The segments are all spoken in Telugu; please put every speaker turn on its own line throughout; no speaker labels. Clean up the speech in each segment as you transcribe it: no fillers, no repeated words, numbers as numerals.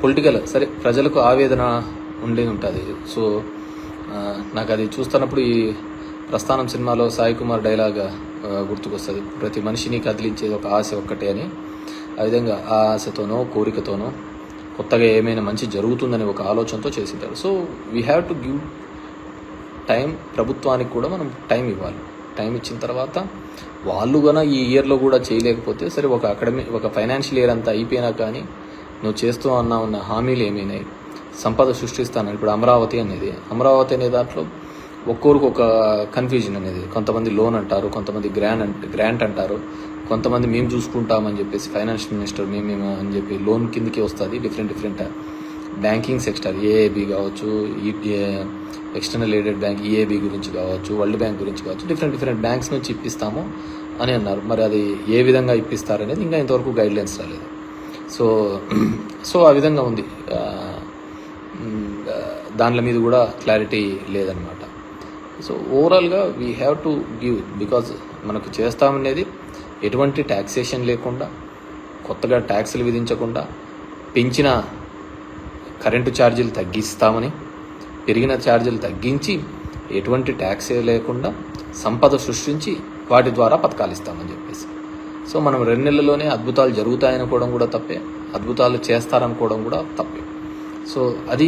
పొలిటికల్ సరే ప్రజలకు ఆవేదన ఉండి ఉంటుంది. సో నాకు అది చూస్తున్నప్పుడు ఈ ప్రస్థానం సినిమాలో సాయి కుమార్ డైలాగ్ గుర్తుకొస్తుంది. ప్రతి మనిషిని కదిలించేది ఒక ఆశ ఒక్కటే అని. ఆ విధంగా ఆ ఆశతోనో కోరికతోనో కొత్తగా ఏమైనా మంచి జరుగుతుందని ఒక ఆలోచనతో చేసింటారు. So we have to give time. ప్రభుత్వానికి కూడా మనం టైం ఇవ్వాలి. టైం ఇచ్చిన తర్వాత వాళ్ళు కూడా ఈ ఇయర్లో కూడా చేయలేకపోతే సరే, ఒక ఫైనాన్షియల్ ఇయర్ అంతా అయిపోయినా కానీ నువ్వు చేస్తూ ఉన్న హామీలు ఏమైనాయి, సంపద సృష్టిస్తాను. ఇప్పుడు అమరావతి అనే దాంట్లో ఒక్కొరికి ఒక కన్ఫ్యూజన్ అనేది. కొంతమంది లోన్ అంటారు, కొంతమంది గ్రాంట్ అంటారు, కొంతమంది మేము చూసుకుంటామని చెప్పేసి ఫైనాన్షియల్ మినిస్టర్ మేము అని చెప్పి లోన్ కిందకి వస్తుంది. డిఫరెంట్ బ్యాంకింగ్ సెక్టర్, ఏఏబి కావచ్చు, ఎక్స్టర్నల్ ఎయిడెడ్ బ్యాంక్ ఈఏబి గురించి కావచ్చు, వరల్డ్ బ్యాంక్ గురించి కావచ్చు, డిఫరెంట్ బ్యాంక్స్ నుంచి ఇప్పిస్తాము అని అన్నారు. మరి అది ఏ విధంగా ఇప్పిస్తారనేది ఇంకా ఇంతవరకు గైడ్లైన్స్ రాలేదు. సో ఆ విధంగా ఉంది. దానిల మీద కూడా క్లారిటీ లేదనమాట. సో ఓవరాల్గా we have to give, because మనకు చేస్తామనేది ఎటువంటి ట్యాక్సేషన్ లేకుండా, కొత్తగా ట్యాక్సులు విధించకుండా, పెంచిన కరెంటు ఛార్జీలు తగ్గిస్తామని, పెరిగిన ఛార్జీలు తగ్గించి, ఎటువంటి ట్యాక్సే లేకుండా సంపద సృష్టించి వాటి ద్వారా పథకాలు ఇస్తామని చెప్పేసి. సో మనం 2 నెలల్లోనే అద్భుతాలు జరుగుతాయనుకోవడం కూడా తప్పే, అద్భుతాలు చేస్తారనుకోవడం కూడా తప్పే. సో అది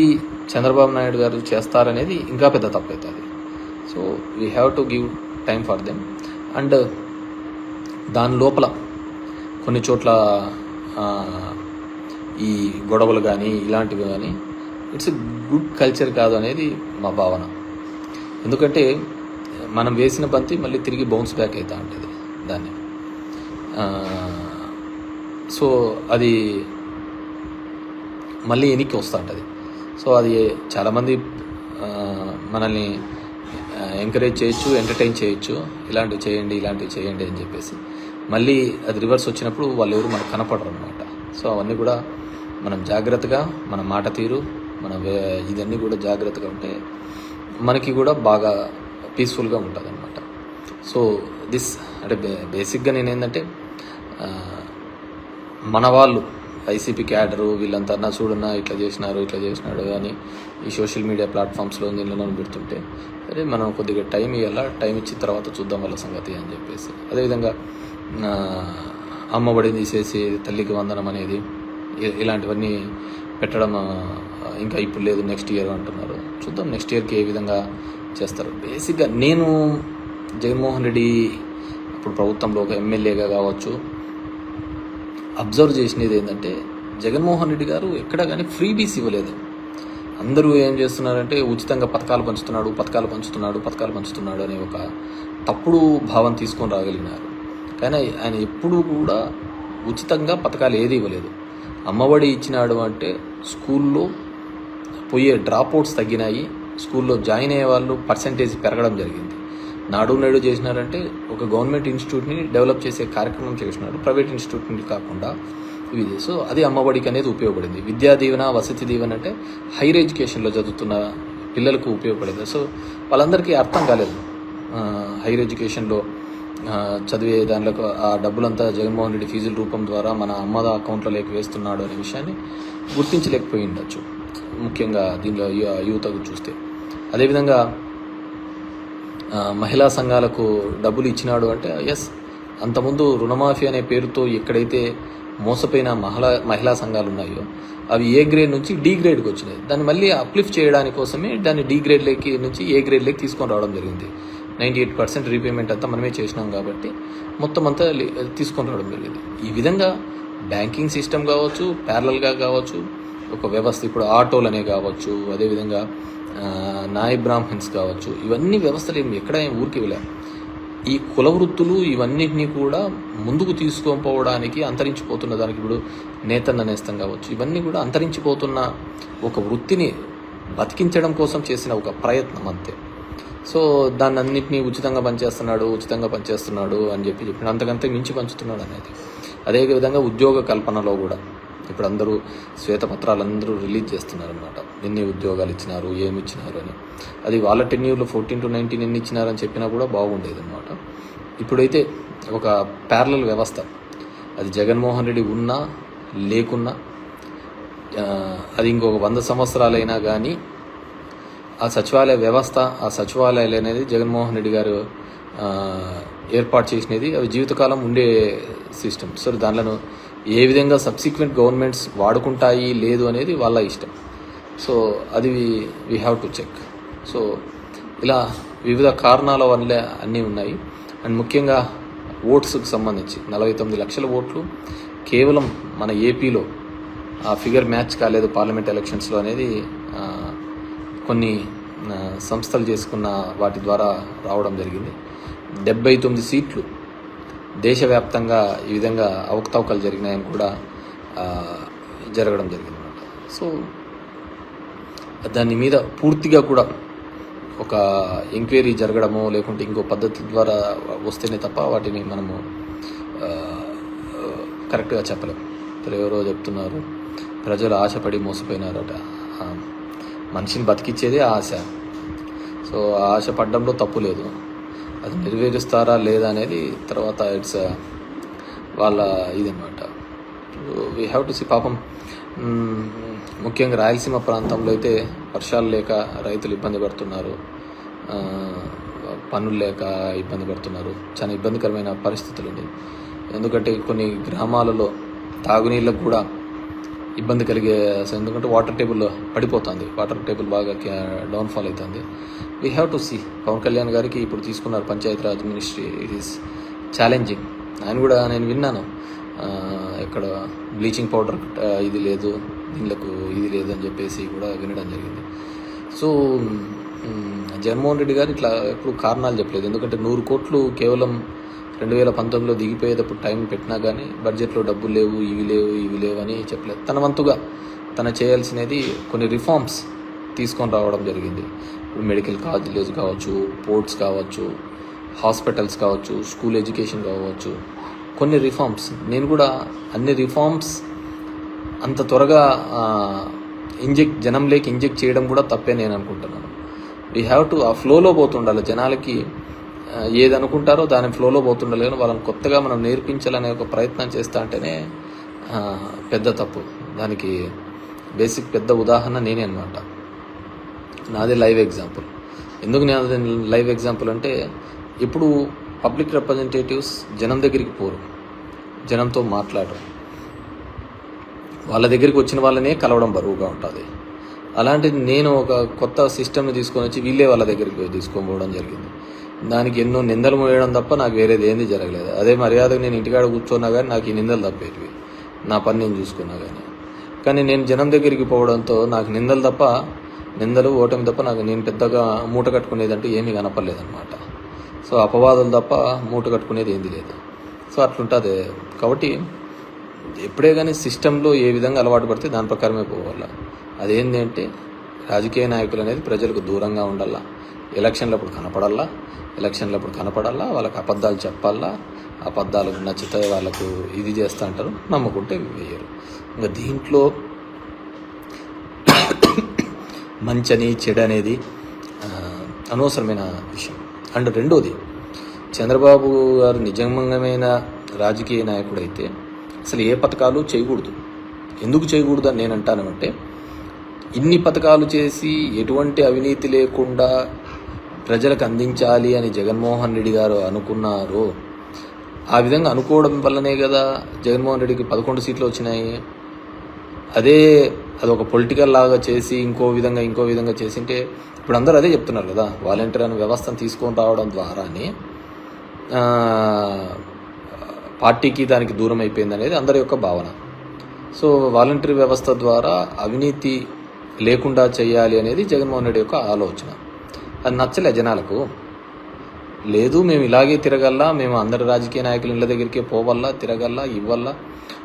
చంద్రబాబు నాయుడు గారు చేస్తారనేది ఇంకా పెద్ద తప్పవుతుంది. So we have to give time for them. And దాని లోపల కొన్ని చోట్ల ఈ గొడవలు కానీ ఇలాంటివి కానీ ఇట్స్ ఎ గుడ్ కల్చర్ కాదు అనేది మా భావన. ఎందుకంటే మనం వేసిన బంతి మళ్ళీ తిరిగి బౌన్స్ బ్యాక్ అవుతూ ఉంటుంది దాన్ని. సో అది మళ్ళీ వెనక్కి వస్తూ ఉంటుంది. సో అది చాలామంది మనల్ని ఎంకరేజ్ చేయొచ్చు, ఎంటర్టైన్ చేయొచ్చు, ఇలాంటివి చేయండి అని చెప్పేసి. మళ్ళీ అది రివర్స్ వచ్చినప్పుడు వాళ్ళు ఎవరు మనకు కనపడరు అనమాట. సో అవన్నీ కూడా మనం జాగ్రత్తగా, మన మాట తీరు, ఇదన్నీ కూడా జాగ్రత్తగా ఉంటే మనకి కూడా బాగా పీస్ఫుల్గా ఉంటుంది అనమాట. సో అంటే బేసిక్గా నేనేంటంటే మన వాళ్ళు వైసీపీ క్యాడరు వీళ్ళంతా చూడన్నా ఇట్లా చేసినాడు అని ఈ సోషల్ మీడియా ప్లాట్ఫామ్స్లో దీనిలో పెడుతుంటే, సరే మనం కొద్దిగా టైం ఇవ్వాలా, టైం ఇచ్చిన తర్వాత చూద్దాం వాళ్ళ సంగతి అని చెప్పేసి. అదేవిధంగా అమ్మఒడి తీసేసి తల్లికి వందనం అనేది ఇలాంటివన్నీ పెట్టడం ఇంకా ఇప్పుడు లేదు, నెక్స్ట్ ఇయర్ అంటున్నారు. చూద్దాం నెక్స్ట్ ఇయర్కి ఏ విధంగా చేస్తారు. బేసిక్గా నేను జగన్మోహన్ రెడ్డి ఇప్పుడు ప్రభుత్వంలో ఒక ఎమ్మెల్యేగా కావచ్చు అబ్జర్వ్ చేసినది ఏంటంటే, జగన్మోహన్ రెడ్డి గారు ఎక్కడా కానీ ఫ్రీబీస్ ఇవ్వలేదు. అందరూ ఏం చేస్తున్నారంటే ఉచితంగా పథకాలు పంచుతున్నాడు అనే ఒక తప్పుడు భావం తీసుకొని రాగలిగినారు. కానీ ఆయన ఎప్పుడూ కూడా ఉచితంగా పథకాలు ఏది ఇవ్వలేదు. అమ్మఒడి ఇచ్చినాడు అంటే స్కూల్లో పోయే డ్రాప్అవుట్స్ తగ్గినాయి, స్కూల్లో జాయిన్ అయ్యే వాళ్ళు పర్సంటేజ్ పెరగడం జరిగింది. నాడు నేడు చేసినారంటే ఒక గవర్నమెంట్ ఇన్స్టిట్యూట్ని డెవలప్ చేసే కార్యక్రమం చేసినారు, ప్రైవేట్ ఇన్స్టిట్యూట్ని కాకుండా ఇది. సో అది అమ్మఒడికి అనేది ఉపయోగపడింది. విద్యా దీవెన, వసతి దీవెన అంటే హైయర్ ఎడ్యుకేషన్లో చదువుతున్న పిల్లలకు ఉపయోగపడింది. సో వాళ్ళందరికీ అర్థం కాలేదు హైయర్ ఎడ్యుకేషన్లో చదివే దానిలో ఆ డబ్బులంతా జగన్మోహన్ రెడ్డి ఫీజుల రూపం ద్వారా మన అమ్మద అకౌంట్లోకి వేస్తున్నాడు అనే విషయాన్ని గుర్తించలేకపోయి ఉండొచ్చు, ముఖ్యంగా దీనిలో యువతకు చూస్తే. అదేవిధంగా మహిళా సంఘాలకు డబ్బులు ఇచ్చినాడు అంటే ఎస్, అంతకుముందు రుణమాఫీ అనే పేరుతో ఎక్కడైతే మోసపోయిన మహిళా సంఘాలు ఉన్నాయో అవి ఏ గ్రేడ్ నుంచి డి గ్రేడ్కి వచ్చినాయి. దాన్ని మళ్ళీ అప్లిఫ్ట్ చేయడానికి కోసమే దాన్ని డి గ్రేడ్లోకి నుంచి ఏ గ్రేడ్లోకి తీసుకొని రావడం జరిగింది. 98% రీపేమెంట్ అంతా మనమే చేసినాం కాబట్టి మొత్తం అంతా తీసుకొని రావడం జరిగింది. ఈ విధంగా బ్యాంకింగ్ సిస్టమ్ కావచ్చు, ప్యారలల్గా కావచ్చు, ఒక వ్యవస్థ ఇప్పుడు ఆటోలు అనే కావచ్చు, అదేవిధంగా నాయ బ్రాహ్మణ్స్ కావచ్చు, ఇవన్నీ వ్యవస్థలు ఎక్కడ ఊరికి వెళ్ళాం. ఈ కుల వృత్తులు ఇవన్నిటినీ కూడా ముందుకు తీసుకొని అంతరించిపోతున్న దానికి ఇప్పుడు నేతన్న నేస్తం కావచ్చు, ఇవన్నీ కూడా అంతరించిపోతున్న ఒక వృత్తిని బతికించడం కోసం చేసిన ఒక ప్రయత్నం అంతే. సో దాన్ని అన్నింటినీ ఉచితంగా పనిచేస్తున్నాడు అని చెప్పిన అంతకంతే మించి పంచుతున్నాడు అనేది. అదేవిధంగా ఉద్యోగ కల్పనలో కూడా ఇప్పుడు అందరూ శ్వేతపత్రాలు అందరూ రిలీజ్ చేస్తున్నారు అనమాట. ఎన్ని ఉద్యోగాలు ఇచ్చినారు, ఏమి ఇచ్చినారు అని. అది వాళ్ళ టెన్యూర్లో 14 to 19 ఎన్ని ఇచ్చినారని చెప్పినా కూడా బాగుండేది అనమాట. ఇప్పుడైతే ఒక ప్యారలల్ వ్యవస్థ, అది జగన్మోహన్ రెడ్డి ఉన్నా లేకున్నా అది ఇంకొక 100 సంవత్సరాలైనా కానీ ఆ సచివాలయ వ్యవస్థ, ఆ సచివాలయాలు అనేది జగన్మోహన్ రెడ్డి గారు ఏర్పాటు చేసినది అవి జీవితకాలం ఉండే సిస్టమ్. సో దానిలో ఏ విధంగా సబ్సిక్వెంట్ గవర్నమెంట్స్ వాడుకుంటాయి లేదు అనేది వాళ్ళ ఇష్టం. సో అది we have to check. So ఇలా వివిధ కారణాల వల్ల అన్నీ ఉన్నాయి. అండ్ ముఖ్యంగా ఓట్స్కి సంబంధించి 49 లక్షల ఓట్లు కేవలం మన ఏపీలో ఆ ఫిగర్ మ్యాచ్ కాలేదు పార్లమెంట్ ఎలక్షన్స్లో అనేది కొన్ని సంస్థలు చేసుకున్న వాటి ద్వారా రావడం జరిగింది. 79 సీట్లు దేశవ్యాప్తంగా ఈ విధంగా అవకతవకలు జరిగినాయని కూడా జరగడం జరిగింది అన్నమాట. సో దాని మీద పూర్తిగా కూడా ఒక ఎంక్వైరీ జరగడమో లేకుంటే ఇంకో పద్ధతి ద్వారా వస్తేనే తప్ప వాటిని మనము కరెక్ట్గా చెప్పలేము. ఎవరో చెప్తున్నారు ప్రజలు ఆశపడి మోసపోయినారట. మనిషిని బతికిచ్చేదే ఆశ. సో ఆ ఆశ పడ్డంలో తప్పు లేదు. అది నెరవేరుస్తారా లేదా అనేది తర్వాత ఇట్స్ వాళ్ళ ఇదన్నమాట. We have to see. పాపం ముఖ్యంగా రాయలసీమ ప్రాంతంలో అయితే వర్షాలు లేక రైతులు ఇబ్బంది పడుతున్నారు, పనులు లేక ఇబ్బంది పడుతున్నారు. చాలా ఇబ్బందికరమైన పరిస్థితులు ఉంది. ఎందుకంటే కొన్ని గ్రామాలలో తాగునీళ్ళకు కూడా ఇబ్బంది కలిగే, ఎందుకంటే వాటర్ టేబుల్ పడిపోతుంది, వాటర్ టేబుల్ బాగా డౌన్ఫాల్ అవుతుంది. We have to see. Pawan Kalyan గారికి ఇప్పుడు తీసుకున్నారు Panchayati Raj ministry. It is challenging. ఆయన కూడా నేను విన్నాను ఇక్కడ బ్లీచింగ్ పౌడర్ ఇది లేదు, నీళ్ళకు ఇది లేదు అని చెప్పేసి కూడా వినడం జరిగింది. సో జగన్మోహన్ రెడ్డి గారు ఇట్లా ఎప్పుడు కారణాలు చెప్పలేదు. ఎందుకంటే 100 కోట్లు కేవలం 2019లో దిగిపోయేటప్పుడు టైం పెట్టినా కానీ బడ్జెట్లో డబ్బులు లేవు, ఇవి లేవు అని చెప్పలేదు. తన వంతుగా తన చేయాల్సినది కొన్ని రిఫార్మ్స్ తీసుకొని రావడం జరిగింది. ఇప్పుడు మెడికల్ కాలేజెస్ కావచ్చు, పోర్ట్స్ కావచ్చు, హాస్పిటల్స్ కావచ్చు, స్కూల్ ఎడ్యుకేషన్ కావచ్చు, కొన్ని రిఫార్మ్స్. నేను కూడా అన్ని రిఫార్మ్స్ అంత త్వరగా జనంలోకి ఇంజెక్ట్ చేయడం కూడా తప్పే నేను అనుకుంటున్నాను. వీ హ్యావ్ టు ఆ ఫ్లోలో పోతుండాలి. జనాలకి ఏది అనుకుంటారో దాని ఫ్లోలో పోతుండాలి. కానీ వాళ్ళని కొత్తగా మనం నేర్పించాలనే ఒక ప్రయత్నం చేస్తా అంటేనే పెద్ద తప్పు. దానికి బేసిక్ పెద్ద ఉదాహరణ నేనే అనమాట. నాదే లైవ్ ఎగ్జాంపుల్. ఎందుకు నేను లైవ్ ఎగ్జాంపుల్ అంటే, ఇప్పుడు పబ్లిక్ రిప్రజెంటేటివ్స్ జనం దగ్గరికి పోరు, జనంతో మాట్లాడరు, వాళ్ళ దగ్గరికి వచ్చిన వాళ్ళనే కలవడం బరువుగా ఉంటుంది. అలాంటిది నేను ఒక కొత్త సిస్టమ్ని తీసుకొని వచ్చి వీళ్ళే వాళ్ళ దగ్గరికి తీసుకొని పోవడం జరిగింది. దానికి ఎన్నో నిందలు మోయడం తప్ప నాకు వేరేది ఏంది జరగలేదు. అదే మర్యాదకు నేను ఇంటికాడ కూర్చున్నా కానీ నాకు ఈ నిందలు తప్పేటివి, నా పని నేను చూసుకున్నా కానీ నేను జనం దగ్గరికి పోవడంతో నాకు నిందలు ఓటమి తప్ప నేను పెద్దగా మూట కట్టుకునేదంటూ ఏమీ కనపడలేదన్నమాట. సో అపవాదులు తప్ప మూట కట్టుకునేది ఏంది లేదు. సో అట్లుంటుంది. కాబట్టి ఎప్పుడే కానీ సిస్టంలో ఏ విధంగా అలవాటు పడితే దాని ప్రకారమే పోవాలా. అదేంటి అంటే రాజకీయ నాయకులు అనేది ప్రజలకు దూరంగా ఉండాలా, ఎలక్షన్లప్పుడు కనపడాలా, వాళ్ళకి అబద్ధాలు చెప్పాలా, అబద్ధాలకు నచ్చితే వాళ్ళకు ఇది చేస్తూ అంటారు, నమ్ముకుంటే వేయరు. ఇంకా దీంట్లో మంచని చెడు అనేది అనవసరమైన విషయం. అండ్ రెండోది, చంద్రబాబు గారు నిజమైన రాజకీయ నాయకుడైతే అసలు ఏ పథకాలు చేయకూడదు. ఎందుకు చేయకూడదు అని నేను అంటానంటే, ఇన్ని పథకాలు చేసి ఎటువంటి అవినీతి లేకుండా ప్రజలకు అందించాలి అని జగన్మోహన్ రెడ్డి గారు అనుకున్నారు. ఆ విధంగా అనుకోవడం వల్లనే కదా జగన్మోహన్ రెడ్డికి 11 సీట్లు వచ్చినాయి. అదొక పొలిటికల్ లాగా చేసి ఇంకో విధంగా చేసింటే ఇప్పుడు అందరూ అదే చెప్తున్నారు కదా, వాలంటీర్ అనే వ్యవస్థను తీసుకొని రావడం ద్వారానే పార్టీకి దానికి దూరం అయిపోయింది అనేది అందరి యొక్క భావన. సో వాలంటీర్ వ్యవస్థ ద్వారా అవినీతి లేకుండా చేయాలి అనేది జగన్మోహన్ రెడ్డి యొక్క ఆలోచన. అది నచ్చలే జనాలకు. లేదు మేము ఇలాగే తిరగల్లా, మేము అందరి రాజకీయ నాయకుల ఇళ్ళ దగ్గరికే పోవల్లా, తిరగల్లా, ఇవ్వల్లా,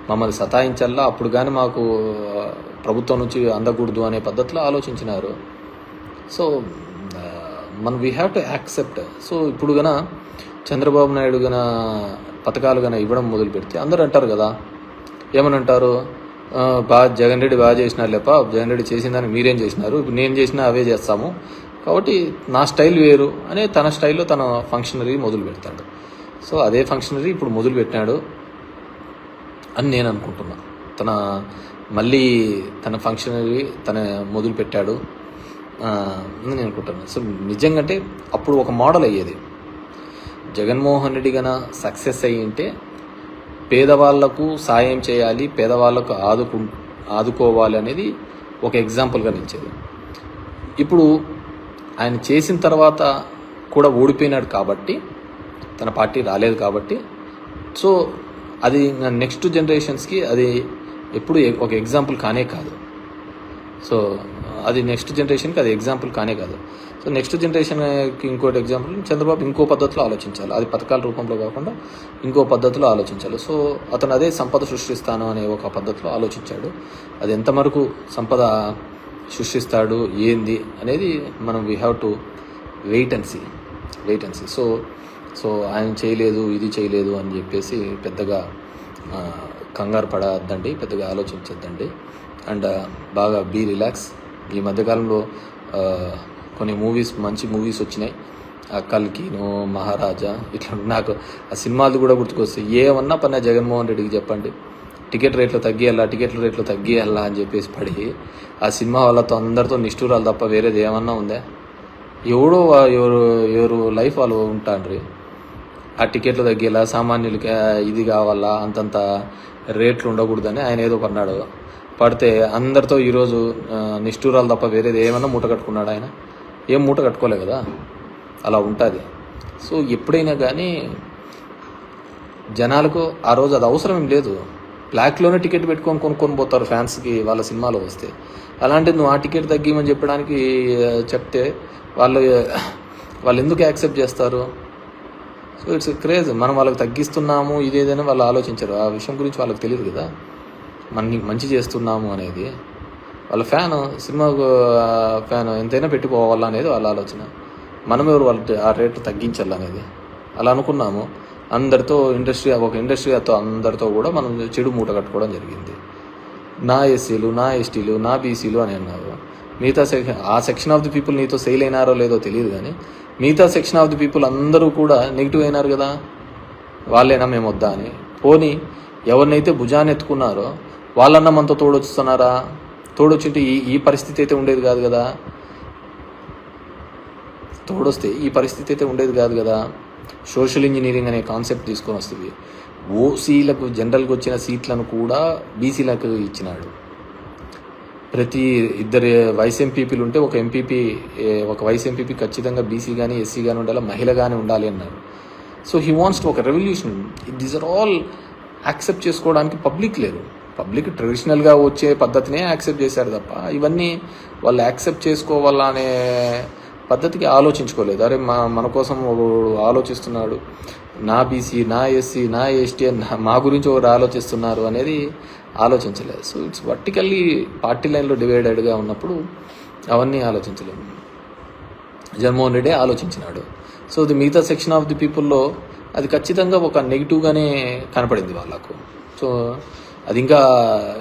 మమ్మల్ని సతాయించల్లా, అప్పుడు కానీ మాకు ప్రభుత్వం నుంచి అందకూడదు అనే పద్ధతిలో ఆలోచించినారు. So we have to accept. So ఇప్పుడు గన చంద్రబాబు నాయుడు గన పథకాలు గన ఇవ్వడం మొదలు పెడితే అందరూ అంటారు కదా, ఏమని అంటారు, జగన్ రెడ్డి బాగా చేసినారు లేప, జగన్ రెడ్డి చేసిన దానికి మీరేం చేసినారు, ఇప్పుడు నేను చేసినా అవే చేస్తాము, కాబట్టి నా స్టైల్ వేరు అనే తన స్టైల్లో తన ఫంక్షనరీ మొదలు పెడతాడు. సో అదే ఫంక్షనరీ ఇప్పుడు మొదలు పెట్టినాడు అని నేను అనుకుంటున్నా. తన మళ్ళీ తన ఫంక్షనరీ తన మొదలు పెట్టాడు అని నేను అనుకుంటాను. సో నిజంగా అంటే అప్పుడు ఒక మోడల్ అయ్యేది. జగన్మోహన్ రెడ్డి గన సక్సెస్ అయ్యి ఉంటే పేదవాళ్లకు సాయం చేయాలి, పేదవాళ్లకు ఆదుకోవాలి అనేది ఒక ఎగ్జాంపుల్గా నిలిచేది. ఇప్పుడు ఆయన చేసిన తర్వాత కూడా ఓడిపోయినాడు కాబట్టి, తన పార్టీ రాలేదు కాబట్టి, సో అది నెక్స్ట్ జనరేషన్స్కి అది ఎప్పుడు ఒక ఎగ్జాంపుల్ కానే కాదు. సో అది నెక్స్ట్ జనరేషన్కి అది ఎగ్జాంపుల్ కానే కాదు. సో నెక్స్ట్ జనరేషన్కి ఇంకోటి ఎగ్జాంపుల్, చంద్రబాబు ఇంకో పద్ధతిలో ఆలోచించాలి. అది పథకాల రూపంలో కాకుండా ఇంకో పద్ధతిలో ఆలోచించాలి. సో అతను అదే సంపద సృష్టిస్తాను అనే ఒక పద్ధతిలో ఆలోచించాడు. అది ఎంతవరకు సంపద సృష్టిస్తాడు ఏంది అనేది మనం we have to wait and see. So ఆయన చేయలేదు, ఇది చేయలేదు అని చెప్పేసి పెద్దగా కంగారు పడద్దండి, పెద్దగా ఆలోచించద్దండి. అండ్ బాగా బీ రిలాక్స్. ఈ మధ్యకాలంలో కొన్ని మంచి మూవీస్ వచ్చినాయి. కల్కిను, మహారాజా, ఇట్లా నాకు ఆ సినిమాలు కూడా గుర్తుకొస్తాయి. ఏమన్నా పన్నా జగన్మోహన్ రెడ్డికి చెప్పండి, టికెట్ రేట్లు తగ్గియాలా అని చెప్పేసి పడి ఆ సినిమా వాళ్ళతో అందరితో నిష్ఠూరాలు తప్ప వేరేది ఏమన్నా ఉందా? ఎవరు లైఫ్ వాళ్ళు ఉంటాండ్రి. ఆ టికెట్లు తగ్గేలా, సామాన్యులకి ఇది కావాలా, అంతంత రేట్లు ఉండకూడదని ఆయన ఏదో పడినాడు. పడితే అందరితో ఈరోజు నిష్ఠూరాలు తప్ప వేరేది ఏమన్నా మూట కట్టుకున్నాడు. ఆయన ఏం మూట కట్టుకోలే కదా, అలా ఉంటుంది. సో ఎప్పుడైనా కానీ జనాలకు ఆ రోజు అది అవసరం ఏం లేదు. బ్లాక్లోనే టికెట్ పెట్టుకొని కొనుక్కొని పోతారు ఫ్యాన్స్కి వాళ్ళ సినిమాలో వస్తే. అలాంటిది నువ్వు ఆ టికెట్ తగ్గిమని చెప్పడానికి చెప్తే వాళ్ళు ఎందుకు యాక్సెప్ట్ చేస్తారు? So it's craze. మనం వాళ్ళకి తగ్గిస్తున్నాము ఇదేదైనా వాళ్ళు ఆలోచించరు. ఆ విషయం గురించి వాళ్ళకి తెలియదు కదా, మంచి చేస్తున్నాము అనేది. వాళ్ళ సినిమా ఫ్యాన్ ఎంతైనా పెట్టిపోవాలా అనేది వాళ్ళ ఆలోచన. మనం ఎవరు వాళ్ళ ఆ రేటు తగ్గించాలనేది అలా అనుకున్నాము. అందరితో ఒక ఇండస్ట్రీతో అందరితో కూడా మనం చెడు మూట కట్టుకోవడం జరిగింది. నా ఎస్సీలు, నా ఎస్టీలు, నా బీసీలు అని అన్నారు. మిగతా ఆ సెక్షన్ ఆఫ్ ది పీపుల్ నీతో సెయిల్ అయినారో లేదో తెలియదు, కానీ మిగతా సెక్షన్ ఆఫ్ ది పీపుల్ అందరూ కూడా నెగిటివ్ అయినారు కదా, వాళ్ళైనా మేము వద్దా అని. పోనీ ఎవరినైతే భుజాన్ని ఎత్తుకున్నారో వాళ్ళన్నా మనతో తోడొస్తున్నారా? తోడొచ్చింటే ఈ పరిస్థితి అయితే ఉండేది కాదు కదా. తోడొస్తే ఈ పరిస్థితి అయితే ఉండేది కాదు కదా. సోషల్ ఇంజనీరింగ్ అనే కాన్సెప్ట్ తీసుకొని వస్తుంది. ఓసీలకు జనరల్గా వచ్చిన సీట్లను కూడా బీసీలకు ఇచ్చినాడు. ప్రతి ఇద్దరు వైస్ ఎంపీపీలు ఉంటే ఒక వైస్ ఎంపీపీ ఖచ్చితంగా బీసీ కానీ ఎస్సీ కానీ ఉండాలి, మహిళ కానీ ఉండాలి అన్నారు. సో హీ వాంట్స్ టు ఒక revolution. These are all accept చేసుకోవడానికి పబ్లిక్ లేరు. పబ్లిక్ ట్రెడిషనల్గా వచ్చే పద్ధతినే యాక్సెప్ట్ చేశారు తప్ప ఇవన్నీ వాళ్ళు యాక్సెప్ట్ చేసుకోవాలా అనే పద్ధతికి ఆలోచించుకోలేదు. అరే మన కోసం ఒకడు ఆలోచిస్తున్నాడు, నా బీసీ, నా ఎస్సీ, నా ఎస్టీ మా గురించి ఒకరు ఆలోచిస్తున్నారు అనేది ఆలోచించలేదు. సో ఇట్స్ వర్టికల్లీ పార్టీ లైన్లో డివైడెడ్గా ఉన్నప్పుడు అవన్నీ ఆలోచించలేము. జగన్మోహన్ రెడ్డి ఆలోచించినాడు. సో ది మిగతా సెక్షన్ ఆఫ్ ది పీపుల్లో అది ఖచ్చితంగా ఒక నెగిటివ్గానే కనపడింది వాళ్ళకు. సో అది ఇంకా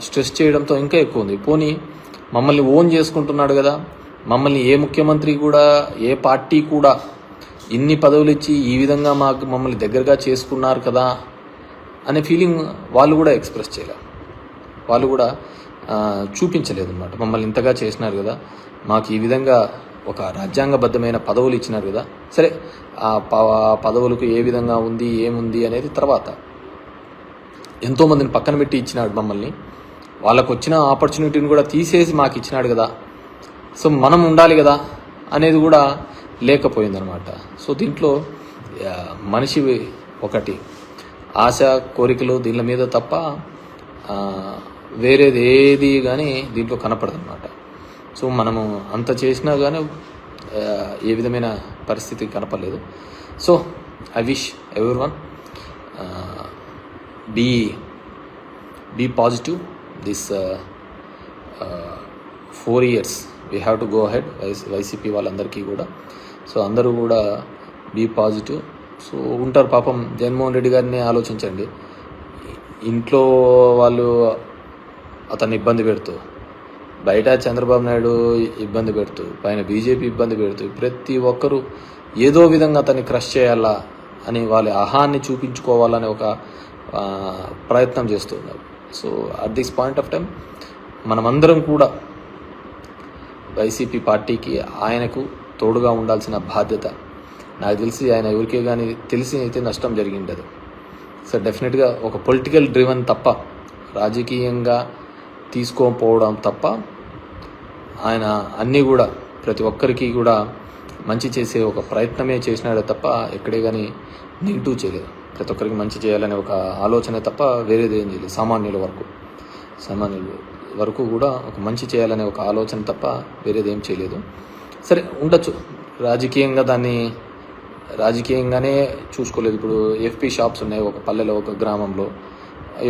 స్ట్రెస్ చేయడంతో ఇంకా ఎక్కువ ఉంది. పోనీ మమ్మల్ని ఓన్ చేసుకుంటున్నాడు కదా, మమ్మల్ని ఏ ముఖ్యమంత్రి కూడా ఏ పార్టీ కూడా ఇన్ని పదవులు ఇచ్చి ఈ విధంగా మమ్మల్ని దగ్గరగా చేసుకున్నారు కదా అనే ఫీలింగ్ వాళ్ళు కూడా ఎక్స్ప్రెస్ చేయలేరు. వాళ్ళు కూడా చూపించలేదు అన్నమాట. మమ్మల్ని ఇంతగా చేసినారు కదా, మాకు ఈ విధంగా ఒక రాజ్యాంగబద్ధమైన పదవులు ఇచ్చినారు కదా, సరే ఆ పదవులకు ఏ విధంగా ఉంది ఏముంది అనేది తర్వాత. ఎంతోమందిని పక్కన పెట్టి ఇచ్చినాడు మమ్మల్ని, వాళ్ళకు వచ్చిన ఆపర్చునిటీని కూడా తీసేసి మాకు ఇచ్చినాడు కదా, సో మనం ఉండాలి కదా అనేది కూడా లేకపోయిందనమాట. సో దీంట్లో మనిషి ఒకటి ఆశ కోరికలు దీని మీద తప్ప వేరేది ఏది కానీ దీంట్లో కనపడదన్నమాట. సో మనము అంత చేసినా కానీ ఏ విధమైన పరిస్థితి కనపడలేదు. So I wish everyone be positive. This 4 years we have to go ahead. YCP వాళ్ళందరికీ కూడా, సో అందరూ కూడా బీ పాజిటివ్. సో ఉంటారు పాపం. జగన్మోహన్ రెడ్డి గారిని ఆలోచించండి. ఇంట్లో వాళ్ళు అతన్ని ఇబ్బంది పెడుతూ, బయట చంద్రబాబు నాయుడు ఇబ్బంది పెడుతూ, పైన బీజేపీ ఇబ్బంది పెడుతూ, ప్రతి ఒక్కరూ ఏదో విధంగా అతన్ని క్రష్ చేయాలా అని వాళ్ళ అహాన్ని చూపించుకోవాలనే ఒక ప్రయత్నం చేస్తున్నారు. So at this point of time మనమందరం కూడా వైసీపీ పార్టీకి ఆయనకు తోడుగా ఉండాల్సిన బాధ్యత. నాకు తెలిసి ఆయన ఎవరికే కానీ తెలిసి అయితే నష్టం జరిగిండదు. సో డెఫినెట్గా ఒక పొలిటికల్ డ్రివన్ తప్ప, రాజకీయంగా తీసుకోకపోవడం తప్ప, ఆయన అన్నీ కూడా ప్రతి ఒక్కరికి కూడా మంచి చేసే ఒక ప్రయత్నమే చేసినాడే తప్ప ఎక్కడే కానీ నెగిటివ్ చేయలేదు. ప్రతి ఒక్కరికి మంచి చేయాలనే ఒక ఆలోచన తప్ప వేరేది ఏం చేయలేదు. సామాన్యుల వరకు కూడా ఒక మంచి చేయాలనే ఒక ఆలోచన తప్ప వేరేది ఏం చేయలేదు. సరే ఉండొచ్చు, రాజకీయంగానే చూసుకోలేదు. ఇప్పుడు ఎఫ్పి షాప్స్ ఉన్నాయి ఒక పల్లెలో, ఒక గ్రామంలో.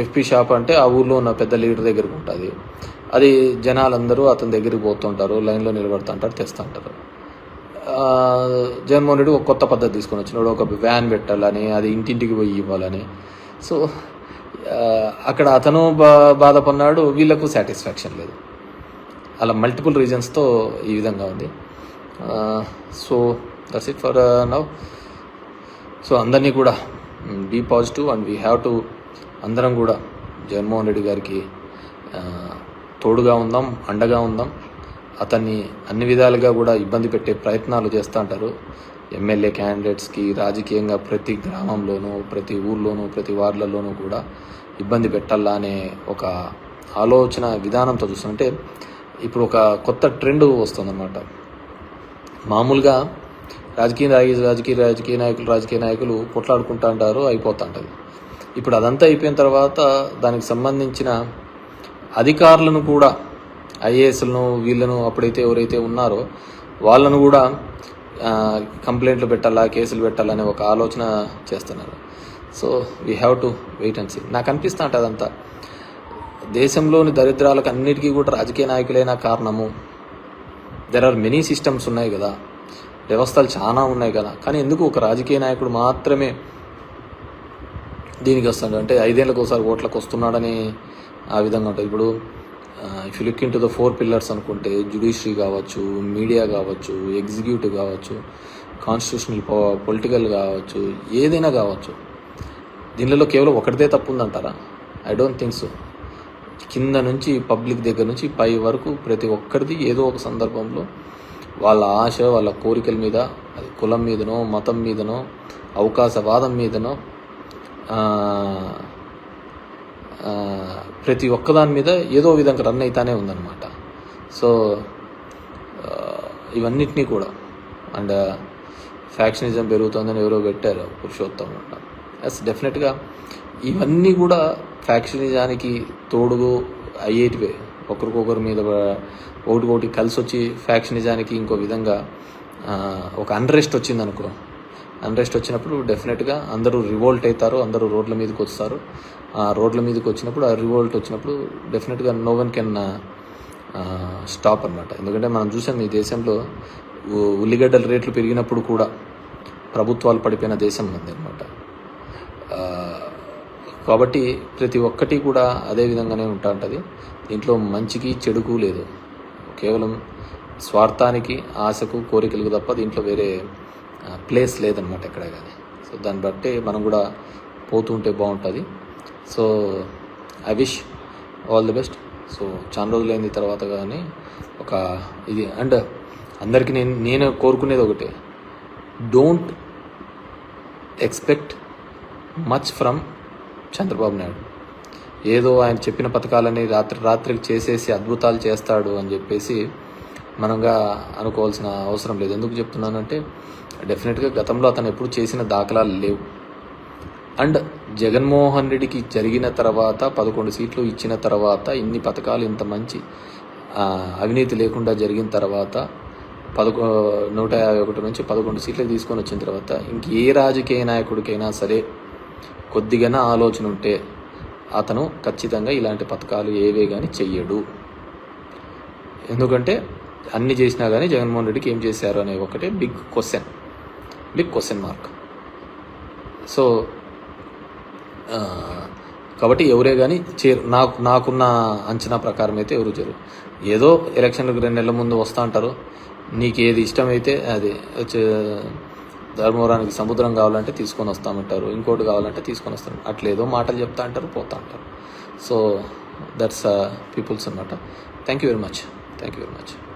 ఎఫ్పి షాప్ అంటే ఆ ఊర్లో ఉన్న పెద్ద లీడర్ దగ్గరకు ఉంటుంది. అది జనాలందరూ అతని దగ్గరికి పోతుంటారు, లైన్లో నిలబడుతుంటారు, తెస్తుంటారు. జగన్మోహన్ రెడ్డి ఒక కొత్త పద్ధతి తీసుకొని వచ్చినాడు, ఒక వ్యాన్ పెట్టాలని, అది ఇంటింటికి పోయి ఇవ్వాలని. సో అక్కడ అతను బాధపడినాడు, వీళ్ళకు సాటిస్ఫాక్షన్ లేదు. అలా మల్టిపుల్ రీజన్స్తో ఈ విధంగా ఉంది. So that's it for now. So అందరినీ కూడా be positive and we have to, అందరం కూడా జగన్మోహన్ రెడ్డి గారికి తోడుగా ఉందాం, అండగా ఉందాం. అతన్ని అన్ని విధాలుగా కూడా ఇబ్బంది పెట్టే ప్రయత్నాలు చేస్తూ ఉంటారు ఎమ్మెల్యే క్యాండిడేట్స్కి. రాజకీయంగా ప్రతి గ్రామంలోనూ, ప్రతి ఊర్లోనూ, ప్రతి వార్డులలోనూ కూడా ఇబ్బంది పెట్టాలా అనే ఒక ఆలోచన విధానంతో చూస్తుంటే ఇప్పుడు ఒక కొత్త ట్రెండ్ వస్తుందన్నమాట. మామూలుగా రాజకీయ నాయకులు కొట్లాడుకుంటూ ఉంటారు, అయిపోతూ ఉంటుంది. ఇప్పుడు అదంతా అయిపోయిన తర్వాత దానికి సంబంధించిన అధికారులను కూడా, ఐఏఎస్లను, వీళ్ళను అప్పుడైతే ఎవరైతే ఉన్నారో వాళ్ళను కూడా కంప్లైంట్లు పెట్టాలా, కేసులు పెట్టాలనే ఒక ఆలోచన చేస్తున్నారు. So we have to wait and see. నాకు అనిపిస్తూ ఉంటుంది అదంతా దేశంలోని దరిద్రాలకు అన్నిటికీ కూడా రాజకీయ నాయకులైన కారణము. దెర్ ఆర్ మెనీ సిస్టమ్స్ ఉన్నాయి కదా, వ్యవస్థలు చాలా ఉన్నాయి కదా, కానీ ఎందుకు ఒక రాజకీయ నాయకుడు మాత్రమే దీనికి వస్తాడు అంటే 5 ఏళ్ళకి ఒకసారి ఓట్లకు వస్తున్నాడని ఆ విధంగా ఉంటుంది. ఇప్పుడు if you look in to the 4 pillars అనుకుంటే, జ్యుడిషియరీ కావచ్చు, మీడియా కావచ్చు, ఎగ్జిక్యూటివ్ కావచ్చు, కాన్స్టిట్యూషనల్ పొలిటికల్ కావచ్చు, ఏదైనా కావచ్చు, దీనిలో కేవలం ఒకటిదే తప్పు ఉందంటారా? I don't think so. కింద నుంచి పబ్లిక్ దగ్గర నుంచి పై వరకు ప్రతి ఒక్కరిది ఏదో ఒక సందర్భంలో వాళ్ళ ఆశ, వాళ్ళ కోరికల మీద, అది కులం మీదనో, మతం మీదనో, అవకాశవాదం మీదనో, ప్రతి ఒక్కదాని మీద ఏదో విధంగా రన్ అవుతానే ఉందన్నమాట. సో ఇవన్నిటినీ కూడా అండ్ ఫ్యాక్షనిజం పెరుగుతుందని ఎవరో పెట్టారు, పురుషోత్తం అంట. ఎస్, డెఫినెట్గా ఇవన్నీ కూడా ఫ్యాక్షనిజానికి తోడుగు అయ్యేటివే. ఒకరికొకరి మీద ఒకటి కలిసి వచ్చి ఫ్యాక్షనిజానికి ఇంకో విధంగా ఒక అన్రెస్ట్ వచ్చిందనుకో. అన్రెస్ట్ వచ్చినప్పుడు డెఫినెట్గా అందరూ రివోల్ట్ అవుతారు, అందరూ రోడ్ల మీదకి వస్తారు. ఆ రోడ్ల మీదకి వచ్చినప్పుడు, ఆ రివోల్ట్ వచ్చినప్పుడు డెఫినెట్గా నో వన్ కెన్ స్టాప్ అనమాట. ఎందుకంటే మనం చూసాం ఈ దేశంలో ఉల్లిగడ్డల రేట్లు పెరిగినప్పుడు కూడా ప్రభుత్వాలు పడిపోయిన దేశం ఉంది అనమాట. కాబట్టి ప్రతి ఒక్కటి కూడా అదే విధంగానే ఉంటుంది. దీంట్లో మంచికి చెడుకు లేదు, కేవలం స్వార్థానికి, ఆశకు, కోరికలకు తప్ప దీంట్లో వేరే ప్లేస్ లేదనమాట ఎక్కడ కానీ. సో దాన్ని బట్టి మనం కూడా పోతూ ఉంటే బాగుంటుంది. So I wish all the best. So చాలా రోజులైన తర్వాత కానీ ఒక ఇది అండ్ అందరికీ నేను కోరుకునేది ఒకటే, don't expect much from Chandrababu Naidu. ఏదో ఆయన చెప్పిన పథకాలని రాత్రికి చేసేసి అద్భుతాలు చేస్తాడు అని చెప్పేసి మనంగా అనుకోవాల్సిన అవసరం లేదు. ఎందుకు చెప్తున్నానంటే డెఫినెట్గా గతంలో అతను ఎప్పుడు చేసిన దాఖలాలు లేవు. అండ్ జగన్మోహన్ రెడ్డికి జరిగిన తర్వాత 11 సీట్లు ఇచ్చిన తర్వాత, ఇన్ని పథకాలు, ఇంత మంచి అవినీతి లేకుండా జరిగిన తర్వాత 151 నుంచి 11 సీట్లకు తీసుకొని వచ్చిన తర్వాత ఏ రాజకీయ నాయకుడికైనా సరే కొద్దిగా ఆలోచన ఉంటే అతను ఖచ్చితంగా ఇలాంటి పథకాలు ఏవే కానీ చెయ్యడు. ఎందుకంటే అన్ని చేసినా కానీ జగన్మోహన్ రెడ్డికి ఏం చేశారు అనే ఒకటే బిగ్ క్వశ్చన్ మార్క్. సో కాబట్టి ఎవరే కానీ నాకున్న అంచనా ప్రకారం అయితే ఎవరు చేరు. ఏదో ఎలక్షన్లకు 2 నెలల ముందు వస్తూ ఉంటారు, నీకు ఏది ఇష్టమైతే అది ధర్మవరానికి సముద్రం కావాలంటే తీసుకొని వస్తామంటారు, ఇంకోటి కావాలంటే తీసుకొని వస్తారు. అట్లేదో మాటలు చెప్తా అంటారు, పోతా అంటారు. సో దట్స్ పీపుల్స్ అన్నమాట. Thank you very much. Thank you very much.